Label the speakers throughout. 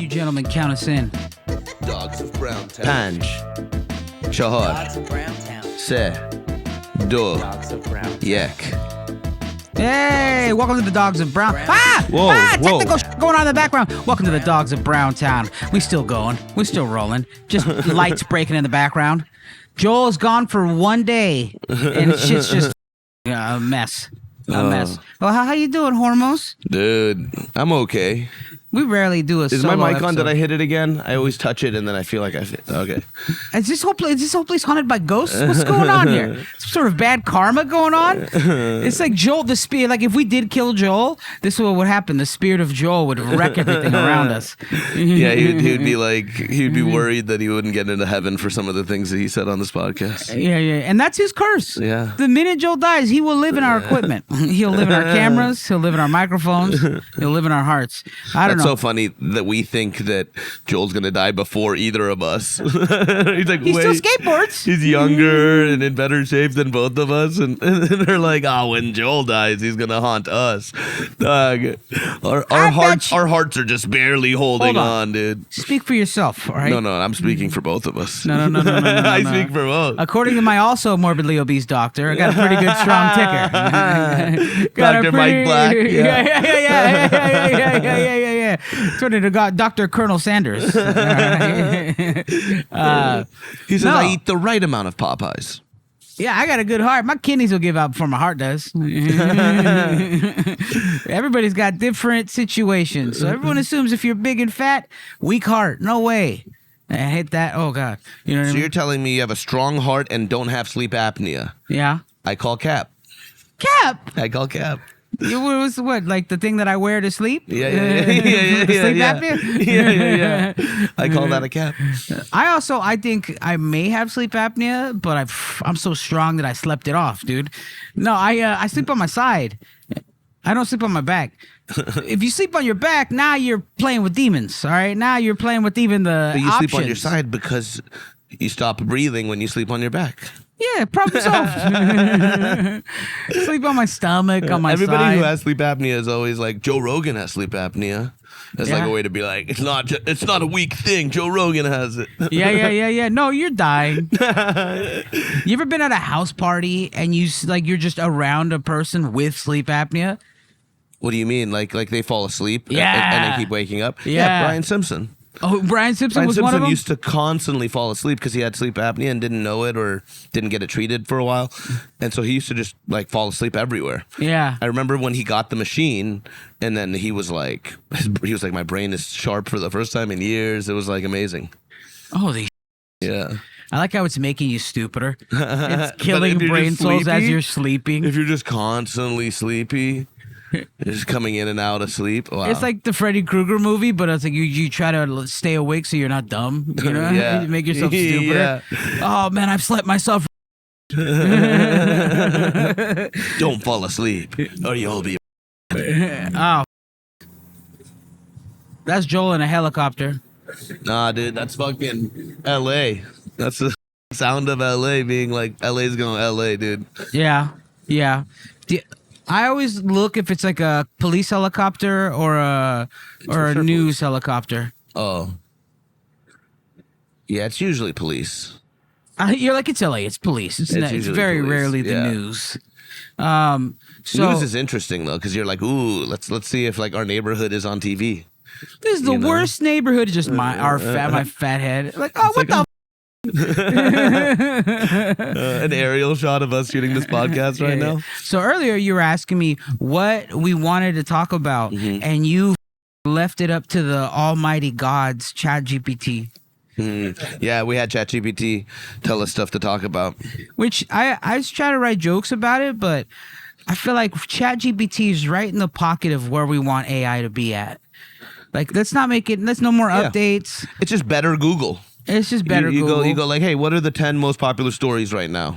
Speaker 1: You gentlemen count us in.
Speaker 2: Dogs of Browntown.
Speaker 3: پنج چهار
Speaker 4: Dogs of Browntown.
Speaker 3: سه دو
Speaker 4: Dogs of Browntown.
Speaker 3: یک.
Speaker 1: Hey, welcome to the Dogs of Brown.
Speaker 3: Whoa,
Speaker 1: Technical
Speaker 3: whoa.
Speaker 1: shit going on in the background. Welcome to the Dogs of Browntown. We still going. We still rolling. Just lights breaking in the background. Joel's gone for one day, and shit's just a mess. A mess. Well, how you doing, Hormoz?
Speaker 3: Dude, I'm okay.
Speaker 1: We rarely do a
Speaker 3: Is
Speaker 1: solo
Speaker 3: my mic on?
Speaker 1: episode.
Speaker 3: Did I hit it again? I always touch it and then I feel like okay.
Speaker 1: Is this whole place haunted by ghosts? What's going on here? Some sort of bad karma going on? It's like Joel, the spirit. Like if we did kill Joel, this is what would happen. The spirit of Joel would wreck everything around us.
Speaker 3: Yeah, he'd be like, he'd be worried that he wouldn't get into heaven for some of the things that he said on this podcast.
Speaker 1: Yeah, and that's his curse.
Speaker 3: Yeah.
Speaker 1: The minute Joel dies, he will live in our equipment. He'll live in our cameras. He'll live in our microphones. He'll live in our hearts. I don't
Speaker 3: That's
Speaker 1: know.
Speaker 3: so funny that we think that Joel's gonna die before either of us. He's like,
Speaker 1: He still
Speaker 3: wait,
Speaker 1: skateboards.
Speaker 3: he's younger and in better shape than both of us, and they're like, oh, when Joel dies, he's gonna haunt us. Dog, our hearts are just barely holding
Speaker 1: Hold on.
Speaker 3: on, dude.
Speaker 1: Speak for yourself, all right?
Speaker 3: No, I'm speaking for both of us.
Speaker 1: No.
Speaker 3: I speak for both.
Speaker 1: According to my also morbidly obese doctor, I got a pretty good strong ticker.
Speaker 3: Dr. Mike Black.
Speaker 1: Yeah. Turn into Dr. Colonel Sanders.
Speaker 3: He says,
Speaker 1: no.
Speaker 3: I eat the right amount of Popeyes.
Speaker 1: Yeah, I got a good heart. My kidneys will give out before my heart does. Everybody's got different situations. So everyone assumes if you're big and fat, weak heart. No way. I hate that. Oh, God. You know what I
Speaker 3: So
Speaker 1: mean?
Speaker 3: you're telling me you have a strong heart and don't have sleep apnea?
Speaker 1: Yeah.
Speaker 3: I call Cap.
Speaker 1: Cap!
Speaker 3: I call Cap.
Speaker 1: You was what, like the thing that I wear to sleep?
Speaker 3: Yeah.
Speaker 1: Sleep apnea?
Speaker 3: Yeah. I call that a Cap.
Speaker 1: I think I may have sleep apnea, but I'm so strong that I slept it off, dude. No, I sleep on my side. I don't sleep on my back. If you sleep on your back, now you're playing with demons, all right? Now you're playing with even the
Speaker 3: But you
Speaker 1: options.
Speaker 3: sleep on your side because you stop breathing when you sleep on your back.
Speaker 1: Yeah, problem solved. Sleep on my stomach, on my
Speaker 3: Everybody
Speaker 1: side.
Speaker 3: who has sleep apnea is always like, Joe Rogan has sleep apnea. That's like
Speaker 1: Yeah.
Speaker 3: a way to be like, it's not a weak thing. Joe Rogan has it.
Speaker 1: Yeah. No, you're dying. You ever been at a house party and you're just around a person with sleep apnea?
Speaker 3: What do you mean? Like they fall asleep
Speaker 1: Yeah.
Speaker 3: and they keep waking up?
Speaker 1: Yeah.
Speaker 3: Brian Simpson.
Speaker 1: Oh, Brian Simpson
Speaker 3: Brian
Speaker 1: was one of
Speaker 3: Simpson
Speaker 1: them?
Speaker 3: used to constantly fall asleep because he had sleep apnea and didn't know it or didn't get it treated for a while. And so he used to just like fall asleep everywhere.
Speaker 1: Yeah.
Speaker 3: I remember when he got the machine and then he was like, my brain is sharp for the first time in years. It was like amazing.
Speaker 1: Holy
Speaker 3: Yeah.
Speaker 1: I like how it's making you stupider. It's
Speaker 3: But
Speaker 1: killing
Speaker 3: if you're
Speaker 1: brain
Speaker 3: just
Speaker 1: cells as
Speaker 3: sleepy,
Speaker 1: you're sleeping.
Speaker 3: If you're just constantly sleepy, just coming in and out of sleep. Wow.
Speaker 1: It's like the Freddy Krueger movie, but it's like you try to stay awake so you're not dumb. You know,
Speaker 3: Yeah.
Speaker 1: You make yourself stupider. Oh man, I've slept myself.
Speaker 3: Don't fall asleep or you'll be.
Speaker 1: Oh, that's Joel in a helicopter.
Speaker 3: Nah, dude, that's fucking L.A. That's the sound of L.A. being like, L.A.'s going L.A., dude.
Speaker 1: Yeah. I always look if it's like a police helicopter or a news helicopter.
Speaker 3: Oh. Yeah, it's usually police.
Speaker 1: You're like, it's LA, it's police. It's
Speaker 3: usually
Speaker 1: very
Speaker 3: police,
Speaker 1: rarely the
Speaker 3: yeah.
Speaker 1: news. So
Speaker 3: News is interesting though, because you're like, ooh, let's see if like our neighborhood is on TV.
Speaker 1: this is the worst neighborhood. Just my fat head. Like, oh, what the?
Speaker 3: An aerial shot of us shooting this podcast right now.
Speaker 1: So earlier you were asking me what we wanted to talk about,
Speaker 3: Mm-hmm.
Speaker 1: and you left it up to the almighty gods, ChatGPT.
Speaker 3: Yeah, we had ChatGPT tell us stuff to talk about.
Speaker 1: Which I was trying to write jokes about it, but I feel like ChatGPT is right in the pocket of where we want AI to be at. Like, let's no more updates.
Speaker 3: It's just better Google.
Speaker 1: It's just better
Speaker 3: You
Speaker 1: Google.
Speaker 3: go like, hey, what are the 10 most popular stories right now?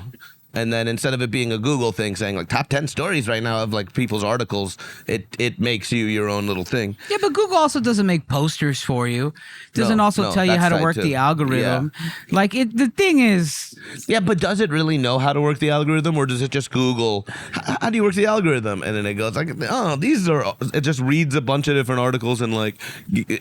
Speaker 3: And then instead of it being a Google thing saying like top 10 stories right now of like people's articles, it makes you your own little thing.
Speaker 1: Yeah, but Google also doesn't make posters for you. Doesn't also tell you how to work the algorithm.
Speaker 3: Yeah.
Speaker 1: Like the thing is.
Speaker 3: Yeah, but does it really know how to work the algorithm, or does it just Google how do you work the algorithm? And then it goes like, oh, these are. It just reads a bunch of different articles and like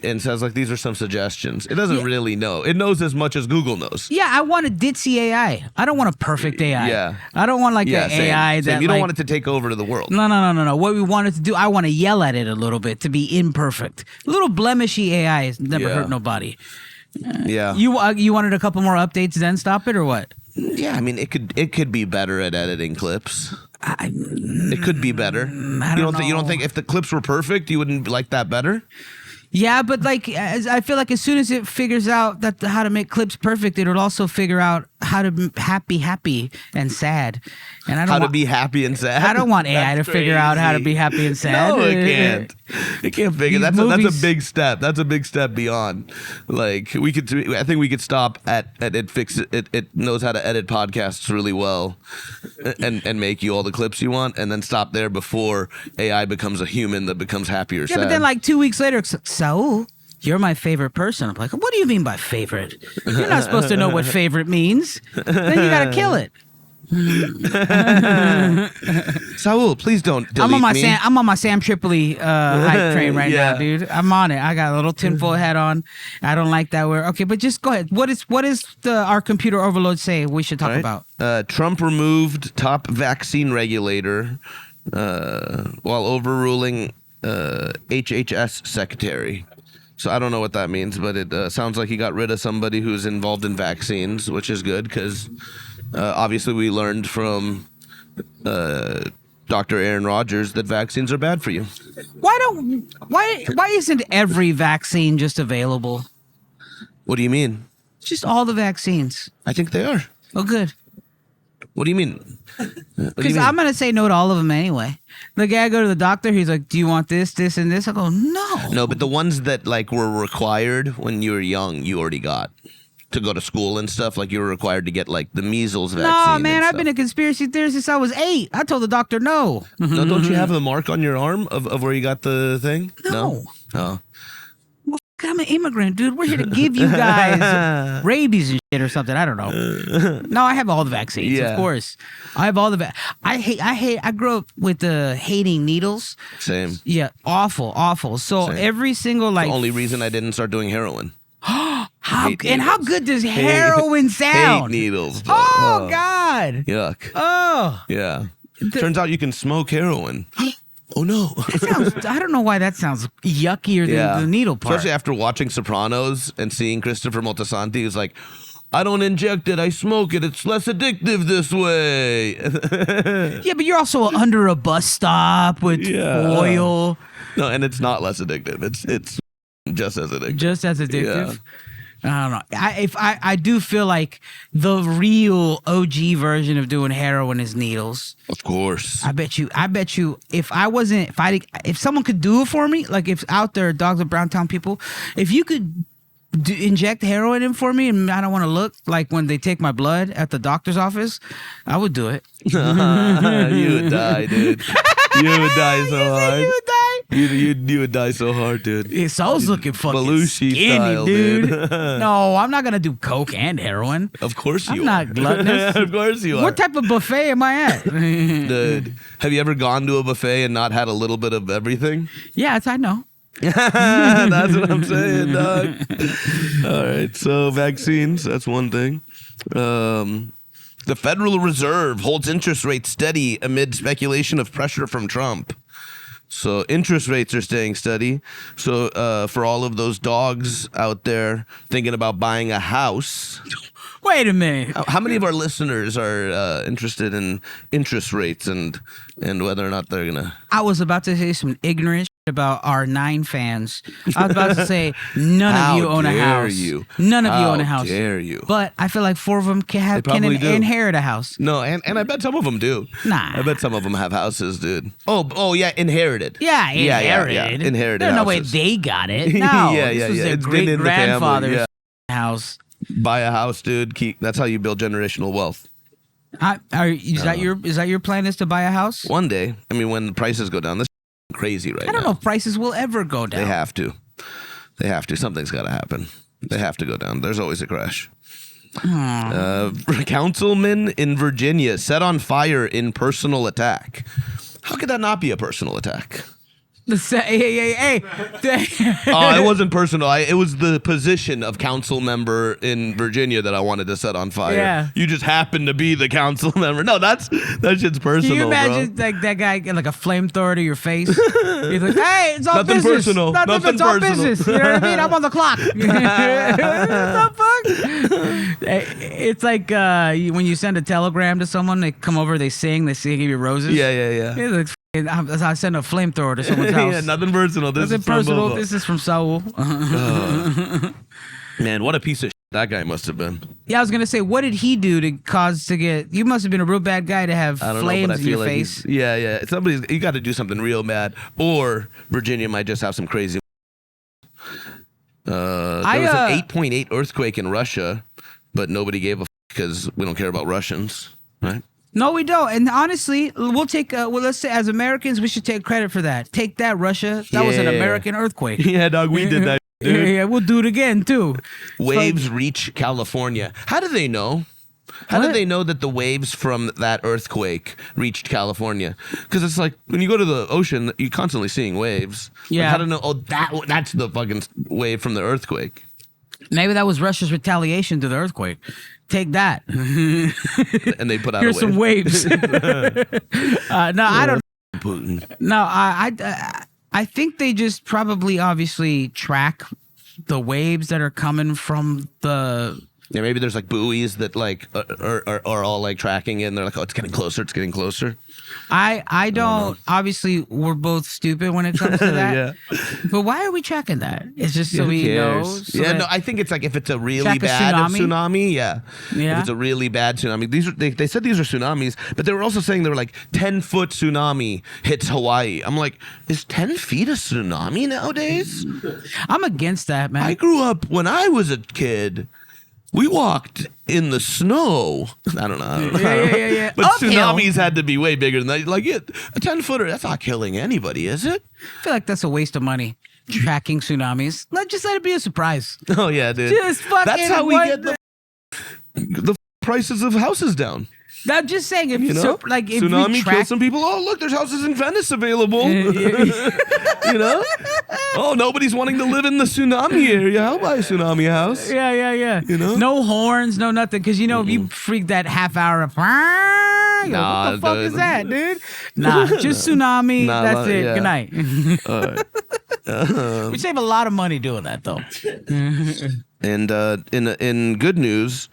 Speaker 3: and says like these are some suggestions. It doesn't really know. It knows as much as Google knows.
Speaker 1: Yeah, I want a ditzy AI. I don't want a perfect AI.
Speaker 3: Yeah.
Speaker 1: I don't want like an AI that
Speaker 3: you don't
Speaker 1: like,
Speaker 3: want it to take over to the world.
Speaker 1: No. What we want it to do, I want to yell at it a little bit to be imperfect. A little blemishy AI has never hurt nobody.
Speaker 3: Yeah.
Speaker 1: You wanted a couple more updates, then stop it, or what?
Speaker 3: Yeah, I mean, it could be better at editing clips. It could be better.
Speaker 1: I don't know.
Speaker 3: You don't think if the clips were perfect, you wouldn't like that better?
Speaker 1: Yeah, but like I feel like as soon as it figures out that how to make clips perfect, it'll also figure out how to be happy and sad. And I don't
Speaker 3: to be happy and sad.
Speaker 1: I don't want AI to figure out how to be happy and sad.
Speaker 3: No, it can't. It can't figure.
Speaker 1: These
Speaker 3: That's a
Speaker 1: movies-
Speaker 3: big step. That's a big step beyond. Like I think we could stop at it. Fix it. It knows how to edit podcasts really well, and make you all the clips you want, and then stop there before AI becomes a human that becomes happy or
Speaker 1: Yeah,
Speaker 3: sad.
Speaker 1: but then like 2 weeks later, Saul, you're my favorite person. I'm like, what do you mean by favorite? You're not supposed to know what favorite means. Then you gotta kill it.
Speaker 3: Saul, please don't delete me.
Speaker 1: I'm on my Sam Tripoli hype train right now, dude. I'm on it. I got a little tinfoil hat on. I don't like that word. Okay, but just go ahead. What is our computer overload say we should talk about?
Speaker 3: Trump removed top vaccine regulator while overruling HHS secretary. So I don't know what that means, but it sounds like he got rid of somebody who's involved in vaccines, which is good because obviously we learned from Dr. Aaron Rodgers that vaccines are bad for you.
Speaker 1: Why isn't every vaccine just available?
Speaker 3: What do you mean?
Speaker 1: Just all the vaccines.
Speaker 3: I think they are.
Speaker 1: Oh, good.
Speaker 3: What do you mean?
Speaker 1: Because I'm going to say no to all of them anyway. The guy, I go to the doctor, he's like, do you want this, this, and this? I go, no.
Speaker 3: No, but the ones that like were required when you were young, you already got. To go to school and stuff, like you were required to get like the measles vaccine.
Speaker 1: No, man, I've been a conspiracy theorist since I was 8. I told the doctor no.
Speaker 3: No, don't you have the mark on your arm of where you got the thing?
Speaker 1: No.
Speaker 3: Oh.
Speaker 1: Well, I'm an immigrant, dude. We're here to give you guys rabies and shit or something. I don't know. No, I have all the vaccines, of course. I have all the I grew up with hating needles.
Speaker 3: Same.
Speaker 1: Yeah, awful. So every single like
Speaker 3: the only reason I didn't start doing heroin.
Speaker 1: How good does heroin sound?
Speaker 3: Hate needles. Bro.
Speaker 1: Oh God.
Speaker 3: Yuck.
Speaker 1: Oh.
Speaker 3: Yeah. Turns out you can smoke heroin. Oh no.
Speaker 1: I don't know why that sounds yuckier than the needle part.
Speaker 3: Especially after watching Sopranos and seeing Christopher Moltisanti, who's like, I don't inject it, I smoke it. It's less addictive this way.
Speaker 1: Yeah, but you're also under a bus stop with oil.
Speaker 3: No, and it's not less addictive. It's just as addictive.
Speaker 1: Just as addictive. Yeah. I don't know. I do feel like the real OG version of doing heroin is needles.
Speaker 3: Of course.
Speaker 1: I bet you. If someone could do it for me, like if out there, dogs of Browntown people, if you could inject heroin in for me, and I don't want to look like when they take my blood at the doctor's office, I would do it.
Speaker 3: You would die, dude. You would die so hard.
Speaker 1: You would die.
Speaker 3: You would die so hard, dude.
Speaker 1: Yeah, Saul's looking fucking
Speaker 3: Belushi
Speaker 1: skinny,
Speaker 3: style,
Speaker 1: dude. No, I'm not gonna do coke and heroin.
Speaker 3: Of course you
Speaker 1: I'm
Speaker 3: are.
Speaker 1: not gluttonous.
Speaker 3: Of course you are.
Speaker 1: What type of buffet am I at?
Speaker 3: Dude, have you ever gone to a buffet and not had a little bit of everything?
Speaker 1: Yeah, I know.
Speaker 3: That's what I'm saying, dog. All right, so vaccines, that's one thing. The Federal Reserve holds interest rates steady amid speculation of pressure from Trump. So interest rates are staying steady. So for all of those dogs out there thinking about buying a house.
Speaker 1: Wait a minute.
Speaker 3: How many of our listeners are interested in interest rates and whether or not they're going to...
Speaker 1: I was about to say some ignorant shit about our 9 fans. I was about to say none of you own a house. None of you own a house.
Speaker 3: How dare you?
Speaker 1: But I feel like 4 of them can inherit a house.
Speaker 3: No, and I bet some of them do.
Speaker 1: Nah.
Speaker 3: I bet some of them have houses, dude. Oh yeah, inherited.
Speaker 1: Yeah, inherited.
Speaker 3: Yeah. Inherited.
Speaker 1: There's no way
Speaker 3: houses.
Speaker 1: they got it. No.
Speaker 3: Yeah.
Speaker 1: This was their
Speaker 3: It's been in the family,
Speaker 1: great-grandfather's house.
Speaker 3: Buy a house, dude. That's how you build generational wealth.
Speaker 1: Is that your plan? Is to buy a house?
Speaker 3: One day. I mean, when the prices go down, this is crazy right now.
Speaker 1: I don't know if prices will ever go down.
Speaker 3: They have to. They have to. Something's got to happen. They have to go down. There's always a crash. Councilman in Virginia set on fire in personal attack. How could that not be a personal attack?
Speaker 1: Hey.
Speaker 3: Oh, it wasn't personal. It was the position of council member in Virginia that I wanted to set on fire.
Speaker 1: Yeah.
Speaker 3: You just happened to be the council member. No, that shit's personal,
Speaker 1: Can you imagine
Speaker 3: bro.
Speaker 1: like that guy get like a flamethrower to your face? He's like, hey, it's all
Speaker 3: Nothing
Speaker 1: business.
Speaker 3: personal. Nothing
Speaker 1: it's all
Speaker 3: personal.
Speaker 1: business. You know what I mean? I'm on the clock. What the fuck? It's like when you send a telegram to someone, they come over, they sing, they give you roses.
Speaker 3: Yeah.
Speaker 1: It's like, I send a flamethrower to someone's house.
Speaker 3: Yeah, nothing personal.
Speaker 1: Nothing personal. This is from Saul.
Speaker 3: Man, what a piece of shit that guy must have been.
Speaker 1: Yeah, I was gonna say, what did he do to get? You must have been a real bad guy to have flames in your face.
Speaker 3: Yeah. You got to do something real bad, or Virginia might just have some crazy. There was an 8.8 earthquake in Russia, but nobody gave a because we don't care about Russians, right?
Speaker 1: No, we don't. And honestly, we'll take. Let's say as Americans, we should take credit for that. Take that, Russia. That was an American earthquake.
Speaker 3: Yeah, dog, we did that. Dude.
Speaker 1: Yeah, we'll do it again too.
Speaker 3: Waves reach California. How do they know? How did they know that the waves from that earthquake reached California? Because it's like when you go to the ocean, you're constantly seeing waves.
Speaker 1: Yeah.
Speaker 3: Like, how to know? Oh, that's the fucking wave from the earthquake.
Speaker 1: Maybe that was Russia's retaliation to the earthquake. Take that.
Speaker 3: And they put out
Speaker 1: Here's
Speaker 3: a wave.
Speaker 1: some waves. No, I don't.
Speaker 3: Putin.
Speaker 1: No, I think they just probably obviously track the waves that are coming from the.
Speaker 3: Yeah, maybe there's like buoys that like are all like tracking it, and they're like, oh, it's getting closer, it's getting closer.
Speaker 1: I don't. Obviously, we're both stupid when it comes to that.
Speaker 3: Yeah.
Speaker 1: But why are we tracking that? It's just so
Speaker 3: Who
Speaker 1: we know.
Speaker 3: cares?
Speaker 1: So
Speaker 3: Yeah,
Speaker 1: that-
Speaker 3: no, I think it's like if it's a really
Speaker 1: Track a
Speaker 3: bad
Speaker 1: tsunami?
Speaker 3: yeah.
Speaker 1: Yeah.
Speaker 3: If it's a really bad tsunami, they said these are tsunamis, but they were also saying they were like 10-foot tsunami hits Hawaii. I'm like, is 10 feet a tsunami nowadays?
Speaker 1: I'm against that, man.
Speaker 3: I grew up when I was a kid. We walked in the snow. I don't know.
Speaker 1: Yeah.
Speaker 3: But
Speaker 1: Uphill.
Speaker 3: tsunamis had to be way bigger than that. Like a 10-footer, that's not killing anybody, is it?
Speaker 1: I feel like that's a waste of money. Tracking tsunamis. Just let it be a surprise.
Speaker 3: Oh yeah, dude.
Speaker 1: Just fucking.
Speaker 3: That's how we
Speaker 1: what
Speaker 3: get the prices of houses down.
Speaker 1: I'm just saying, if
Speaker 3: You know,
Speaker 1: so, like if
Speaker 3: tsunami
Speaker 1: we
Speaker 3: kill
Speaker 1: track,
Speaker 3: some people. Oh, look, there's houses in Venice available. You know? Oh, nobody's wanting to live in the tsunami area. I'll buy a tsunami house.
Speaker 1: yeah.
Speaker 3: You know?
Speaker 1: No horns, no nothing, because you know if you freak that half hour of, what
Speaker 3: Nah,
Speaker 1: the fuck
Speaker 3: dude.
Speaker 1: is that, dude? Nah, just tsunami.
Speaker 3: Nah,
Speaker 1: that's it.
Speaker 3: yeah.
Speaker 1: Good night.
Speaker 3: All right.
Speaker 1: We save a lot of money doing that, though.
Speaker 3: And in good news,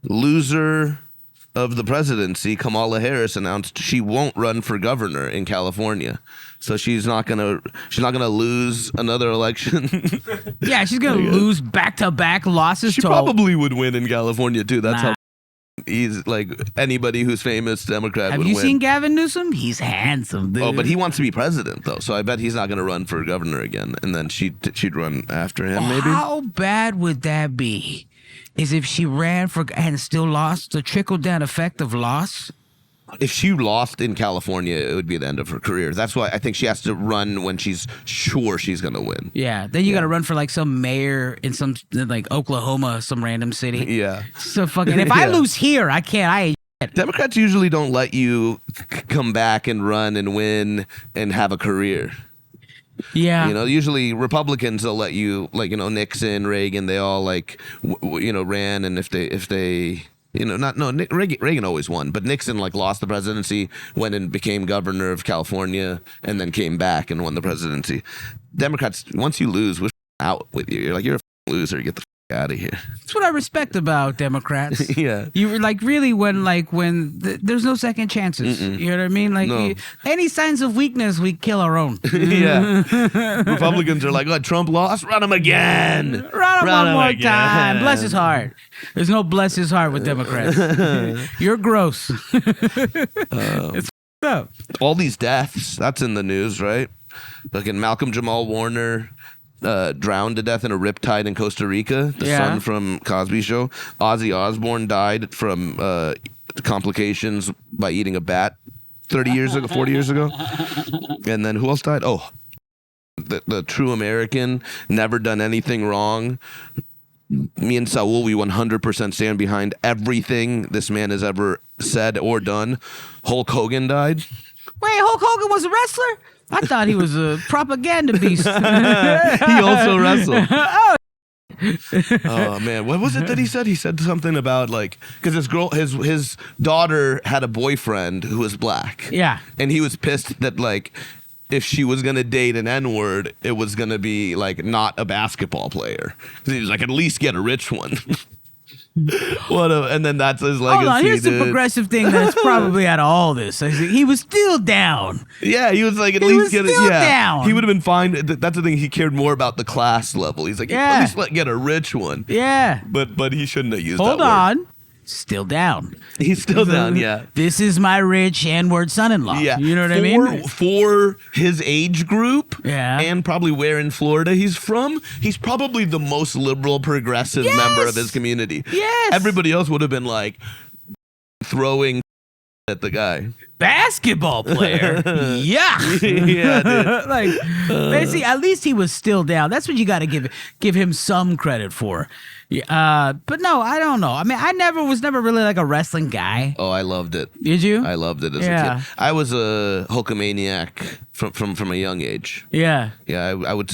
Speaker 3: loser of the presidency, Kamala Harris announced she won't run for governor in California. So she's not gonna lose another election.
Speaker 1: Yeah, she's gonna lose back-to-back losses.
Speaker 3: She
Speaker 1: to
Speaker 3: probably would win in California too. That's
Speaker 1: Nah.
Speaker 3: how he's like anybody who's famous Democrat
Speaker 1: Have
Speaker 3: would
Speaker 1: you
Speaker 3: win.
Speaker 1: seen Gavin Newsom? He's handsome, dude.
Speaker 3: Oh, but he wants to be president though, so I bet he's not going to run for governor again. And then she'd run after him, maybe.
Speaker 1: How bad would that be? Is if she ran for and still lost, the trickle down effect of loss?
Speaker 3: If she lost in California, it would be the end of her career. That's why I think she has to run when she's sure she's going to win.
Speaker 1: Yeah. Then you got to run for like some mayor in some like Oklahoma, some random city.
Speaker 3: Yeah.
Speaker 1: So fucking. If I
Speaker 3: Yeah.
Speaker 1: lose here, I can't. I ain't.
Speaker 3: Democrats usually don't let you come back and run and win and have a career.
Speaker 1: Yeah.
Speaker 3: You know, usually Republicans will let you, like, you know, Nixon, Reagan, they all like, ran, and if they, Reagan always won, but Nixon like lost the presidency, went and became governor of California, and then came back and won the presidency. Democrats, once you lose, we're out with you. You're like, you're a loser. Get the out of here.
Speaker 1: That's what I respect about Democrats.
Speaker 3: Yeah.
Speaker 1: You were like really when there's no second chances. You know what I mean? Like
Speaker 3: No.
Speaker 1: any signs of weakness, we kill our own.
Speaker 3: Yeah. Republicans are like, oh, Trump lost, run him again.
Speaker 1: Run him one more
Speaker 3: again.
Speaker 1: time. Bless his heart. There's no bless his heart with Democrats. You're gross. It's f***ed up.
Speaker 3: All these deaths, that's in the news, right? Like in Malcolm Jamal Warner, drowned to death in a riptide in Costa Rica. The son from Cosby Show. Ozzy Osbourne died from complications by eating a bat 40 years ago. And then who else died? Oh, the true American, never done anything wrong. Me and Saul, we 100% stand behind everything this man has ever said or done. Hulk Hogan died.
Speaker 1: Wait, Hulk Hogan was a wrestler? I thought he was a propaganda beast.
Speaker 3: He also wrestled. Oh man, what was it that he said? He said something about like, because his daughter had a boyfriend who was black.
Speaker 1: Yeah,
Speaker 3: and he was pissed that like, if she was gonna date an N-word, it was gonna be like not a basketball player. He was like, at least get a rich one. And then that's his legacy.
Speaker 1: Hold on, here's the progressive thing that's probably out of all this. He was still down.
Speaker 3: Yeah, he was like, at least get it. Yeah, down. He would have been fine. That's the thing. He cared more about the class level. He's like, at least get a rich one.
Speaker 1: Yeah,
Speaker 3: but he shouldn't have used.
Speaker 1: Hold
Speaker 3: that
Speaker 1: on.
Speaker 3: word.
Speaker 1: Still down.
Speaker 3: He's still down, yeah.
Speaker 1: This is my rich N-word son-in-law. Yeah. You know what I mean?
Speaker 3: For his age group,
Speaker 1: yeah,
Speaker 3: and probably where in Florida he's from, he's probably the most liberal, progressive member of his community.
Speaker 1: Yes.
Speaker 3: Everybody else would have been like throwing at the guy.
Speaker 1: Basketball player. Yeah.
Speaker 3: Yeah, dude.
Speaker 1: Like, basically, at least he was still down. That's what you got to give him some credit for. But no, I don't know. I mean, I was never really like a wrestling guy.
Speaker 3: Oh, I loved it.
Speaker 1: Did you?
Speaker 3: I loved it as a kid. I was a Hulkamaniac from a young age.
Speaker 1: Yeah.
Speaker 3: Yeah, I would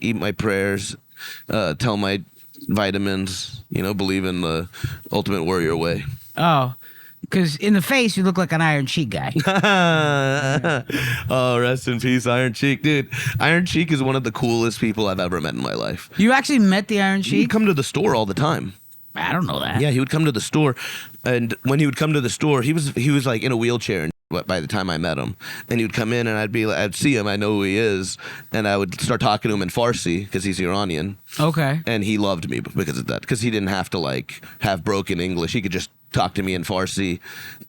Speaker 3: eat my prayers, tell my vitamins, believe in the Ultimate Warrior way.
Speaker 1: Oh. Because in the face, you look like an Iron Cheek guy.
Speaker 3: Oh, rest in peace, Iron Cheek. Dude, Iron Cheek is one of the coolest people I've ever met in my life.
Speaker 1: You actually met the Iron Cheek?
Speaker 3: He'd come to the store all the time.
Speaker 1: I don't know that.
Speaker 3: Yeah, he would come to the store. And when he would come to the store, he was like in a wheelchair by the time I met him. And he would come in and I'd see him, I know who he is, and I would start talking to him in Farsi because he's Iranian.
Speaker 1: Okay.
Speaker 3: And he loved me because of that. Because he didn't have to like have broken English. He could just talk to me in Farsi,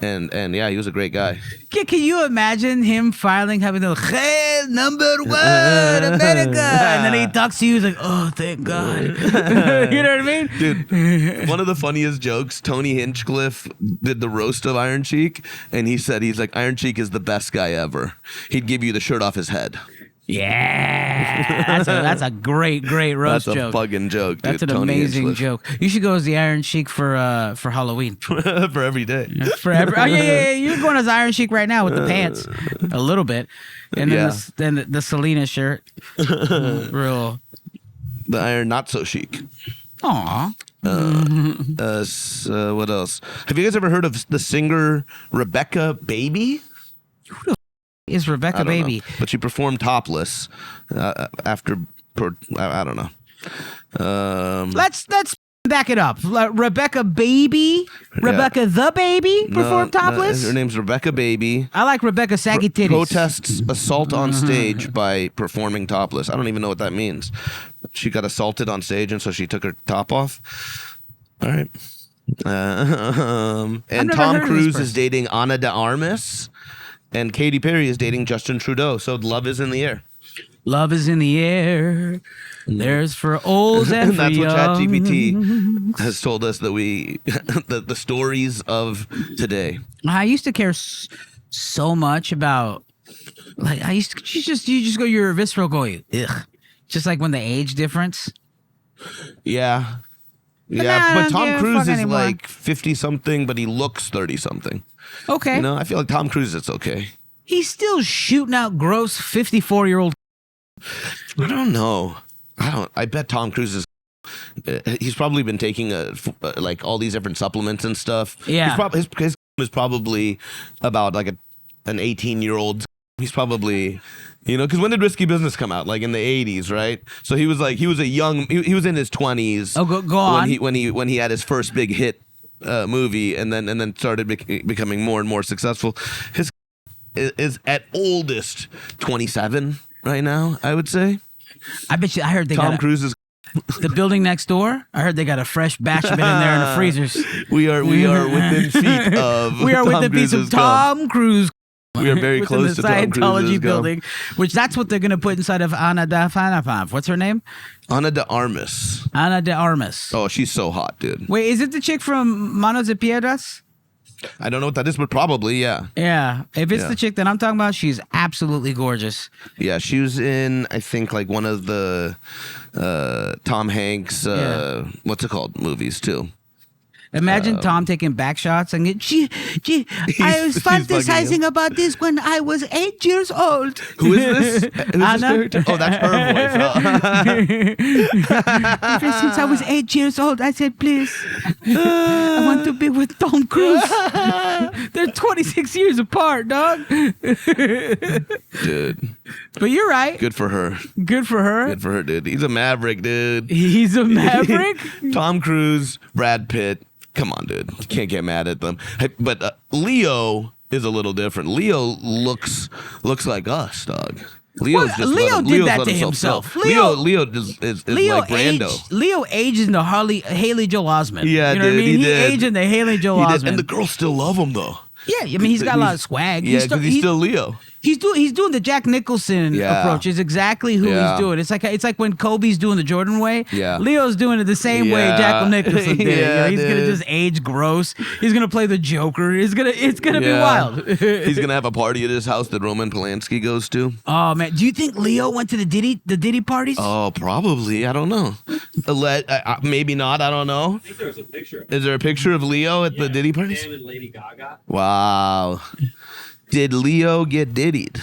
Speaker 3: and yeah, he was a great guy.
Speaker 1: Can you imagine him finally having the "Hey, number one, America," and then he talks to you, he's like, "Oh, thank God." You know what I mean?
Speaker 3: Dude, one of the funniest jokes, Tony Hinchcliffe did the roast of Iron Cheek, and he's like, Iron Cheek is the best guy ever. He'd give you the shirt off his head.
Speaker 1: Yeah, that's a great roast joke.
Speaker 3: That's a fucking joke, dude.
Speaker 1: That's an
Speaker 3: Tony
Speaker 1: amazing
Speaker 3: Hinchcliffe.
Speaker 1: joke. You should go as the Iron Sheik for Halloween.
Speaker 3: For every day.
Speaker 1: For every. Oh yeah. You're going as Iron Sheik right now with the pants, a little bit, and then the Selena shirt, real.
Speaker 3: The Iron Not So Chic.
Speaker 1: Aw.
Speaker 3: What else? Have you guys ever heard of the singer Rebecca Baby?
Speaker 1: Who the is Rebecca Baby?
Speaker 3: Know. But she performed topless after. I don't know.
Speaker 1: Let's back it up. Rebecca Baby, Rebecca the Baby performed topless.
Speaker 3: No, her name's Rebecca Baby.
Speaker 1: I like Rebecca Saggy Titties.
Speaker 3: Protests assault on stage by performing topless. I don't even know what that means. She got assaulted on stage, and so she took her top off. All right. And Tom Cruise is dating Ana de Armas. And Katy Perry is dating Justin Trudeau. So love is in the air.
Speaker 1: Love is in the air. There's for old and for
Speaker 3: that's
Speaker 1: young.
Speaker 3: What ChatGPT has told us that the stories of today.
Speaker 1: I used to care so much about, like, you just go, your visceral go, ugh. Just like when the age difference.
Speaker 3: Yeah. But Tom Cruise is like 50 something, but he looks 30 something.
Speaker 1: Okay.
Speaker 3: I feel like Tom Cruise, it's okay.
Speaker 1: He's still shooting out gross 54-year-old.
Speaker 3: I don't know. I bet Tom Cruise is. He's probably been taking like all these different supplements and stuff.
Speaker 1: Yeah.
Speaker 3: His is probably about like an 18-year-old. He's probably, because when did Risky Business come out? Like in the 80s, right? So he was a young. He was in his 20s.
Speaker 1: Oh, go on.
Speaker 3: When he had his first big hit movie, and then started becoming more and more successful. His is at oldest 27 right now, I would say.
Speaker 1: I bet you. I heard
Speaker 3: Tom Cruise is.
Speaker 1: The building next door. I heard they got a fresh batch of it in there in the freezers.
Speaker 3: We are within feet of.
Speaker 1: We are within feet of Tom Cruise.
Speaker 3: We are very
Speaker 1: within
Speaker 3: close
Speaker 1: the
Speaker 3: to Tom
Speaker 1: Scientology
Speaker 3: Cruise's
Speaker 1: building, which that's what they're going to put inside of Ana de Armas. What's her name?
Speaker 3: Ana de Armas.
Speaker 1: Ana de Armas.
Speaker 3: Oh, she's so hot, dude.
Speaker 1: Wait, is it the chick from Manos de Piedras?
Speaker 3: I don't know what that is, but probably, yeah.
Speaker 1: Yeah. If it's
Speaker 3: Yeah.
Speaker 1: the chick that I'm talking about, she's absolutely gorgeous.
Speaker 3: Yeah, she was in, I think, like one of the Tom Hanks, what's it called, movies, too.
Speaker 1: Imagine Tom taking back shots and gee, I was
Speaker 3: he's bugging
Speaker 1: fantasizing about this when I was 8 years old.
Speaker 3: Who is this? Who's this
Speaker 1: Anna.
Speaker 3: character? Oh, that's her voice.
Speaker 1: Ever since I was 8 years old, I said, please, I want to be with Tom Cruise. They're 26 years apart, dog.
Speaker 3: Dude,
Speaker 1: But you're right.
Speaker 3: good for her.
Speaker 1: Good for her.
Speaker 3: Good for her, dude. He's a maverick, dude.
Speaker 1: He's a maverick.
Speaker 3: Tom Cruise, Brad Pitt. Come on, dude. You can't get mad at them. Hey, but Leo is a little different. Leo looks like us, dog. Leo's
Speaker 1: Well,
Speaker 3: just
Speaker 1: Leo
Speaker 3: let
Speaker 1: did
Speaker 3: Leo's
Speaker 1: that
Speaker 3: let
Speaker 1: to
Speaker 3: himself
Speaker 1: himself.
Speaker 3: Leo is
Speaker 1: Leo
Speaker 3: like Brando.
Speaker 1: Leo aged in the Haley Joel Osment.
Speaker 3: Yeah,
Speaker 1: you know what I
Speaker 3: dude,
Speaker 1: mean?
Speaker 3: he did.
Speaker 1: Aged in the Haley Joel
Speaker 3: He
Speaker 1: Osment.
Speaker 3: did, and the girls still love him though.
Speaker 1: Yeah, I mean he's got a lot of swag.
Speaker 3: Yeah, because he's still Leo.
Speaker 1: He's doing the Jack Nicholson
Speaker 3: Yeah.
Speaker 1: approach. Is exactly who
Speaker 3: Yeah.
Speaker 1: he's doing. It's like when Kobe's doing the Jordan way.
Speaker 3: Yeah.
Speaker 1: Leo's doing it the same way
Speaker 3: Yeah.
Speaker 1: Jack Nicholson did.
Speaker 3: Yeah,
Speaker 1: he's gonna
Speaker 3: dude.
Speaker 1: just age gross. He's gonna play the Joker. It's gonna be
Speaker 3: Yeah.
Speaker 1: wild.
Speaker 3: He's gonna have a party at his house that Roman Polanski goes to.
Speaker 1: Oh man, do you think Leo went to the Diddy parties?
Speaker 3: Oh, probably. I don't know. Maybe not. I don't know.
Speaker 4: I think there was a picture.
Speaker 3: Is there a picture of Leo at the Diddy parties?
Speaker 4: Him and Lady Gaga.
Speaker 3: Wow. Did Leo get diddied?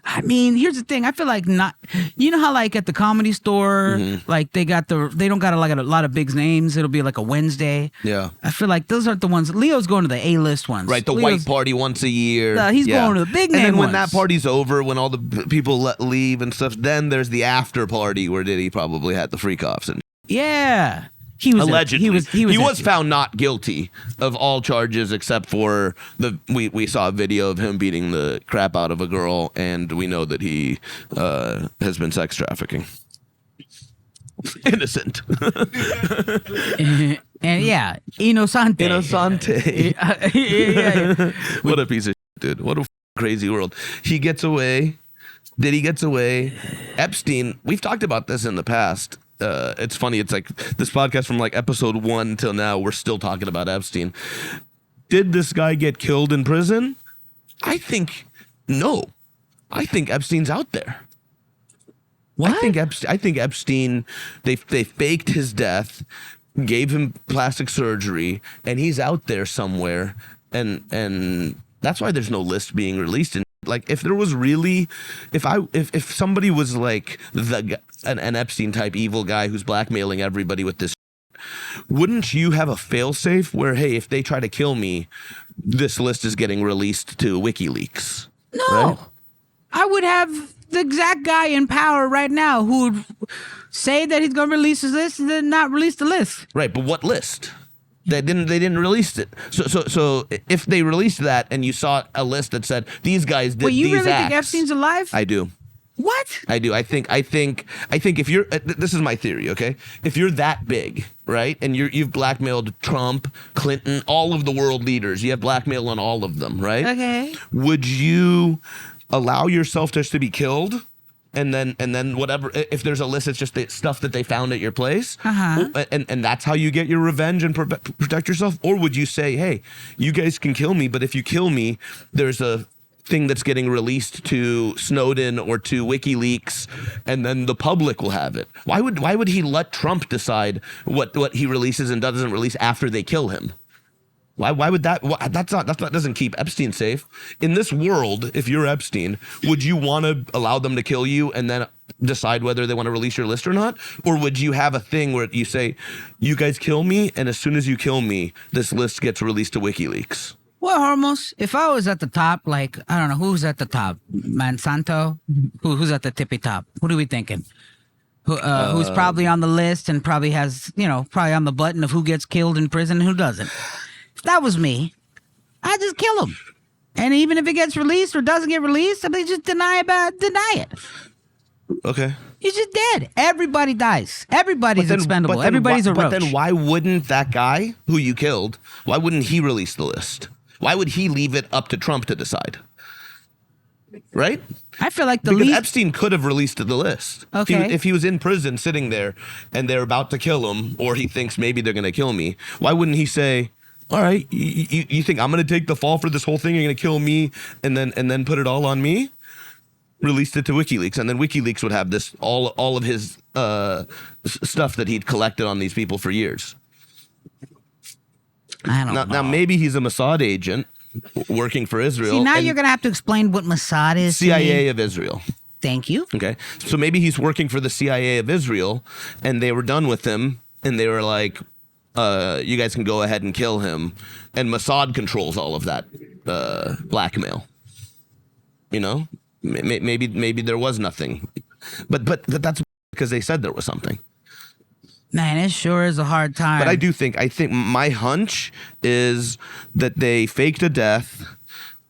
Speaker 1: I mean, here's the thing. I feel like not. You know how like at the Comedy Store, like they don't got like a lot of big names. It'll be like a Wednesday.
Speaker 3: Yeah.
Speaker 1: I feel like those aren't the ones. Leo's going to the A-list ones.
Speaker 3: Right, the
Speaker 1: Leo's-
Speaker 3: white party once a year.
Speaker 1: He's going to the big
Speaker 3: And then
Speaker 1: name
Speaker 3: when
Speaker 1: ones.
Speaker 3: that party's over, when all the people leave and stuff, then there's the after party where Diddy probably had the freak offs and
Speaker 1: Yeah. He was
Speaker 3: allegedly.
Speaker 1: He was
Speaker 3: found not guilty of all charges except for we saw a video of him beating the crap out of a girl, and we know that he has been sex trafficking. Innocent.
Speaker 1: and yeah, Innocente.
Speaker 3: Innocente.
Speaker 1: yeah.
Speaker 3: What a piece of shit, dude. What a crazy world. He gets away. Diddy gets away. Epstein, we've talked about this in the past. It's funny. It's like this podcast from like episode 1 till now, we're still talking about Epstein. Did this guy get killed in prison? I think no. I think Epstein's out there.
Speaker 1: What?
Speaker 3: I think Epstein, they faked his death, gave him plastic surgery, and he's out there somewhere. And that's why there's no list being released. And like, if there was really, if somebody was like an Epstein type evil guy who's blackmailing everybody with this, wouldn't you have a failsafe where, hey, if they try to kill me, this list is getting released to WikiLeaks?
Speaker 1: No.
Speaker 3: Right?
Speaker 1: I would have the exact guy in power right now who would say that he's going to release his list and then not release the list.
Speaker 3: Right, but what list? They didn't release it. So if they released that and you saw a list that said these guys did
Speaker 1: Wait, you
Speaker 3: these
Speaker 1: really
Speaker 3: acts,
Speaker 1: think Epstein's alive?
Speaker 3: I do.
Speaker 1: What?
Speaker 3: I do. I think if you're this is my theory, okay? If you're that big, right? And you've blackmailed Trump, Clinton, all of the world leaders. You have blackmail on all of them, right?
Speaker 1: Okay.
Speaker 3: Would you allow yourself just to be killed? And then whatever, if there's a list, it's just the stuff that they found at your place.
Speaker 1: Uh-huh.
Speaker 3: And that's how you get your revenge and protect yourself? Or would you say, hey, you guys can kill me, but if you kill me, there's a thing that's getting released to Snowden or to WikiLeaks, and then the public will have it? Why would he let Trump decide what he releases and doesn't release after they kill him? Why would that? That doesn't keep Epstein safe. In this world, if you're Epstein, would you want to allow them to kill you and then decide whether they want to release your list or not? Or would you have a thing where you say, you guys kill me, and as soon as you kill me, this list gets released to WikiLeaks?
Speaker 1: Well, Hormoz, if I was at the top, like, I don't know, who's at the top? Monsanto? Who's at the tippy top? What are we thinking? Who's probably on the list and probably has, probably on the button of who gets killed in prison and who doesn't? If that was me, I'd just kill him. And even if it gets released or doesn't get released, I mean, just deny it.
Speaker 3: Okay.
Speaker 1: He's just dead. Everybody dies. Everybody's expendable. Everybody's a roach.
Speaker 3: But then why wouldn't that guy who you killed, why wouldn't he release the list? Why would he leave it up to Trump to decide? right?
Speaker 1: I feel like the
Speaker 3: Because
Speaker 1: least.
Speaker 3: Epstein could have released the list.
Speaker 1: Okay.
Speaker 3: If he was in prison sitting there and they're about to kill him, or he thinks maybe they're going to kill me, why wouldn't he say, all right, you think I'm going to take the fall for this whole thing? You're going to kill me and then put it all on me? Released it to WikiLeaks, and then WikiLeaks would have this all of his stuff that he'd collected on these people for years.
Speaker 1: I don't know.
Speaker 3: Now maybe he's a Mossad agent working for Israel.
Speaker 1: See, now
Speaker 3: and
Speaker 1: you're gonna have to explain what Mossad is. to me.
Speaker 3: CIA of Israel.
Speaker 1: Thank you.
Speaker 3: Okay, so maybe he's working for the CIA of Israel, and they were done with him, and they were like, "You guys can go ahead and kill him," and Mossad controls all of that blackmail. You know, maybe there was nothing, but that's because they said there was something.
Speaker 1: Man, it sure is a hard time.
Speaker 3: But I think my hunch is that they faked a death.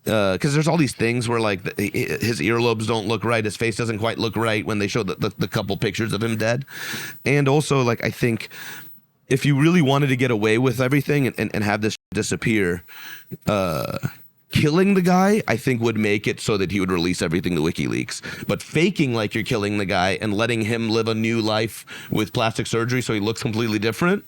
Speaker 3: Because there's all these things where like his earlobes don't look right, his face doesn't quite look right when they show the couple pictures of him dead, and also like I think if you really wanted to get away with everything and have this disappear, killing the guy I think would make it so that he would release everything to WikiLeaks. But faking like you're killing the guy and letting him live a new life with plastic surgery so he looks completely different.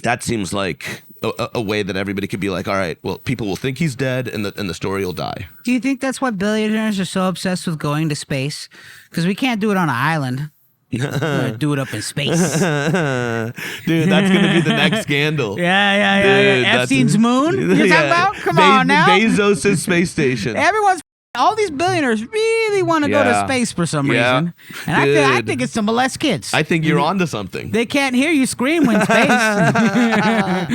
Speaker 3: That seems like a way that everybody could be like, all right, well, people will think he's dead and the story will die.
Speaker 1: Do you think that's why billionaires are so obsessed with going to space? Because we can't do it on an island. We're gonna do it up in space.
Speaker 3: Dude, that's going to be the next scandal.
Speaker 1: Yeah.
Speaker 3: Dude,
Speaker 1: Epstein's moon? You're talking about? Come on now.
Speaker 3: Bezos' space station.
Speaker 1: All these billionaires really want to go to space for some reason. And I think it's to molest kids.
Speaker 3: I think you're onto something.
Speaker 1: They can't hear you scream when space.
Speaker 3: I